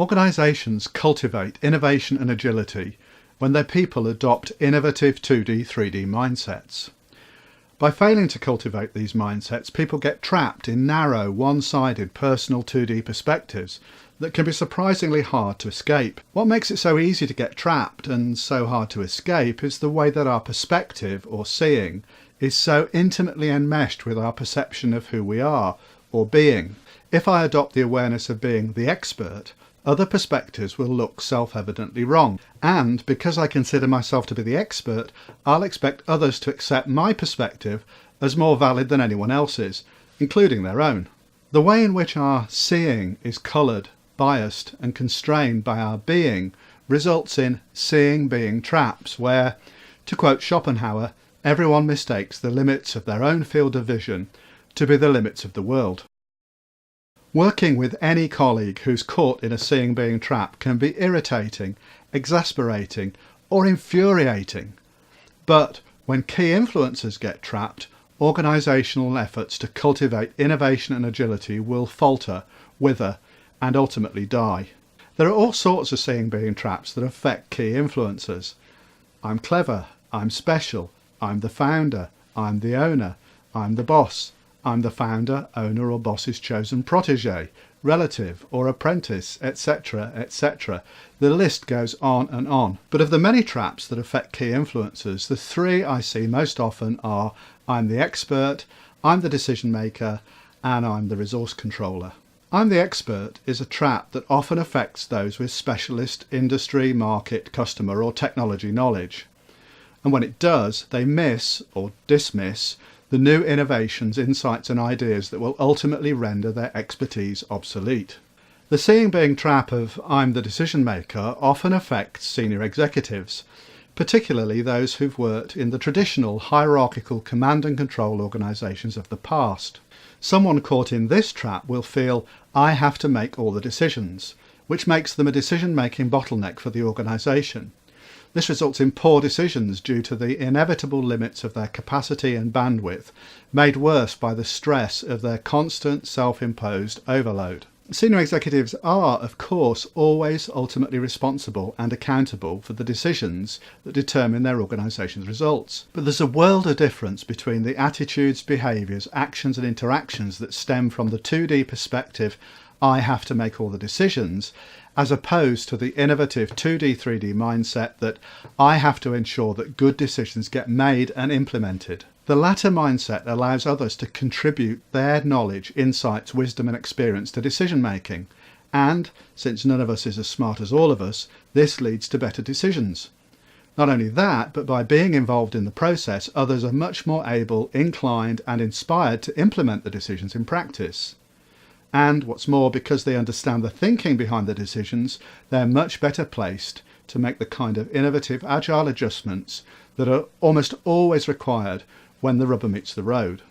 Organisations cultivate innovation and agility when their people adopt innovative 2D, 3D mindsets. By failing to cultivate these mindsets, people get trapped in narrow, one-sided personal 2D perspectives that can be surprisingly hard to escape. What makes it so easy to get trapped and so hard to escape is the way that our perspective, or seeing, is so intimately enmeshed with our perception of who we are, or being. If I adopt the awareness of being the expert, other perspectives will look self-evidently wrong, and because I consider myself to be the expert, I'll expect others to accept my perspective as more valid than anyone else's, including their own. The way in which our seeing is coloured, biased and constrained by our being results in seeing-being traps where, to quote Schopenhauer, everyone mistakes the limits of their own field of vision to be the limits of the world. Working with any colleague who's caught in a seeing-being trap can be irritating, exasperating or infuriating. But when key influencers get trapped, organisational efforts to cultivate innovation and agility will falter, wither and ultimately die. There are all sorts of seeing-being traps that affect key influencers. I'm clever, I'm special, I'm the founder, I'm the owner, I'm the boss. I'm the founder, owner or boss's chosen protege, relative or apprentice, etc., etc. The list goes on and on. But of the many traps that affect key influencers, the three I see most often are I'm the expert, I'm the decision maker, and I'm the resource controller. I'm the expert is a trap that often affects those with specialist industry, market, customer or technology knowledge. And when it does, they miss or dismiss the new innovations, insights and ideas that will ultimately render their expertise obsolete. The seeing-being trap of I'm the decision maker often affects senior executives, particularly those who've worked in the traditional hierarchical command and control organisations of the past. Someone caught in this trap will feel I have to make all the decisions, which makes them a decision-making bottleneck for the organisation. This results in poor decisions due to the inevitable limits of their capacity and bandwidth, made worse by the stress of their constant self-imposed overload. Senior executives are, of course, always ultimately responsible and accountable for the decisions that determine their organisation's results. But there's a world of difference between the attitudes, behaviours, actions and interactions that stem from the 2D perspective I have to make all the decisions, as opposed to the innovative 2D, 3D mindset that I have to ensure that good decisions get made and implemented. The latter mindset allows others to contribute their knowledge, insights, wisdom and experience to decision making. And, since none of us is as smart as all of us, this leads to better decisions. Not only that, but by being involved in the process, others are much more able, inclined and inspired to implement the decisions in practice. And what's more, because they understand the thinking behind the decisions, they're much better placed to make the kind of innovative, agile adjustments that are almost always required when the rubber meets the road.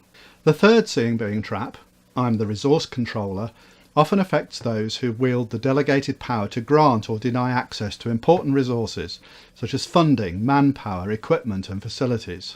The third seeing-being trap, I'm the resource controller, often affects those who wield the delegated power to grant or deny access to important resources, such as funding, manpower, equipment and facilities.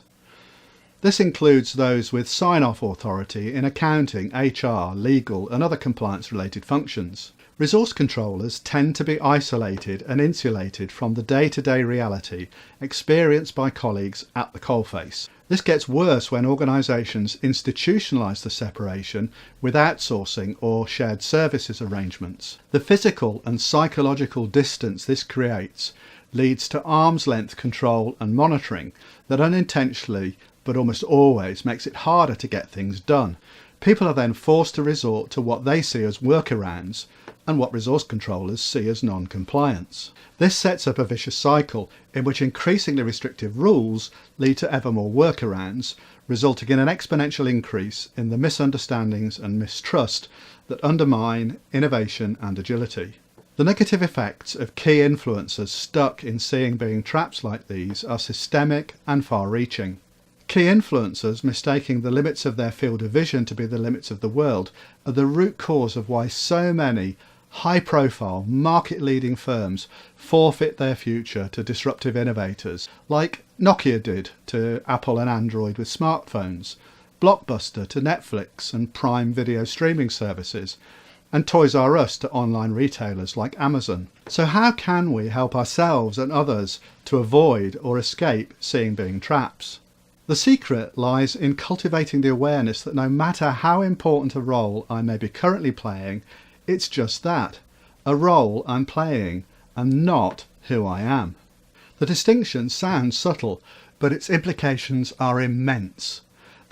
This includes those with sign-off authority in accounting, HR, legal and other compliance-related functions. Resource controllers tend to be isolated and insulated from the day-to-day reality experienced by colleagues at the coalface. This gets worse when organisations institutionalise the separation with outsourcing or shared services arrangements. The physical and psychological distance this creates leads to arm's length control and monitoring that unintentionally but almost always makes it harder to get things done. People are then forced to resort to what they see as workarounds and what resource controllers see as non-compliance. This sets up a vicious cycle in which increasingly restrictive rules lead to ever more workarounds, resulting in an exponential increase in the misunderstandings and mistrust that undermine innovation and agility. The negative effects of key influencers stuck in seeing-being traps like these are systemic and far-reaching. Key influencers mistaking the limits of their field of vision to be the limits of the world are the root cause of why so many high-profile, market-leading firms forfeit their future to disruptive innovators, like Nokia did to Apple and Android with smartphones, Blockbuster to Netflix and Prime video streaming services, and Toys R Us to online retailers like Amazon. So how can we help ourselves and others to avoid or escape seeing being traps? The secret lies in cultivating the awareness that no matter how important a role I may be currently playing, it's just that, a role I'm playing and not who I am. The distinction sounds subtle, but its implications are immense.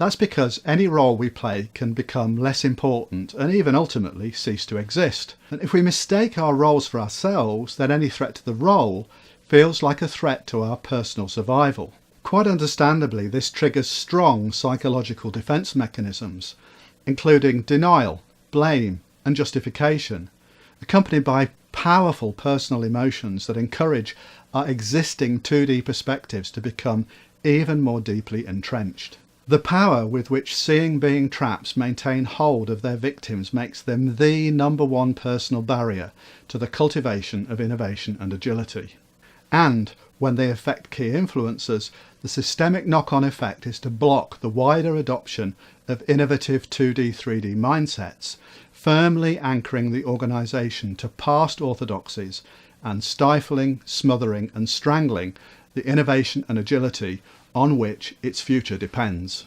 That's because any role we play can become less important and even ultimately cease to exist. And if we mistake our roles for ourselves, then any threat to the role feels like a threat to our personal survival. Quite understandably, this triggers strong psychological defence mechanisms, including denial, blame and justification, accompanied by powerful personal emotions that encourage our existing 2D perspectives to become even more deeply entrenched. The power with which seeing being traps maintain hold of their victims makes them the number one personal barrier to the cultivation of innovation and agility. And when they affect key influencers, the systemic knock-on effect is to block the wider adoption of innovative 2D, 3D mindsets, firmly anchoring the organisation to past orthodoxies and stifling, smothering and strangling the innovation and agility on which its future depends.